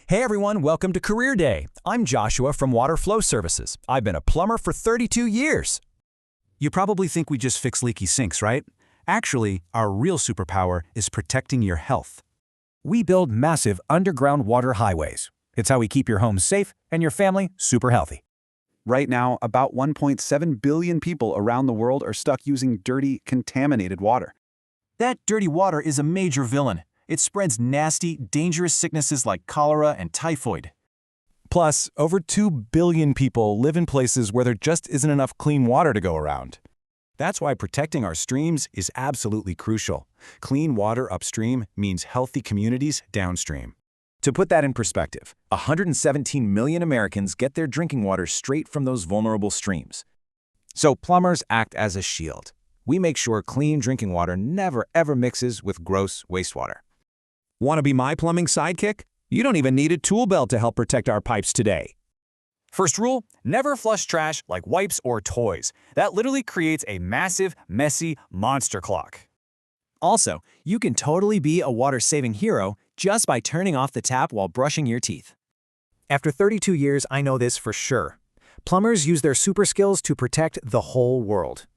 Hey everyone, welcome to Career Day. I'm Joshua from Water Flow Services. I've been a plumber for 32 years. You probably think we just fix leaky sinks, right? Actually, our real superpower is protecting your health. We build massive underground water highways. It's how we keep your home safe and your family super healthy. Right now, about 1.7 billion people around the world are stuck using dirty, contaminated water. That dirty water is a major villain. It spreads nasty, dangerous sicknesses like cholera and typhoid. Plus, over 2 billion people live in places where there just isn't enough clean water to go around. That's why protecting our streams is absolutely crucial. Clean water upstream means healthy communities downstream. To put that in perspective, 117 million Americans get their drinking water straight from those vulnerable streams. So plumbers act as a shield. We make sure clean drinking water never ever mixes with gross wastewater. Want to be my plumbing sidekick? You don't even need a tool belt to help protect our pipes today. First rule, never flush trash like wipes or toys. That literally creates a massive, messy monster clock. Also, you can totally be a water-saving hero just by turning off the tap while brushing your teeth. After 32 years, I know this for sure. Plumbers use their super skills to protect the whole world.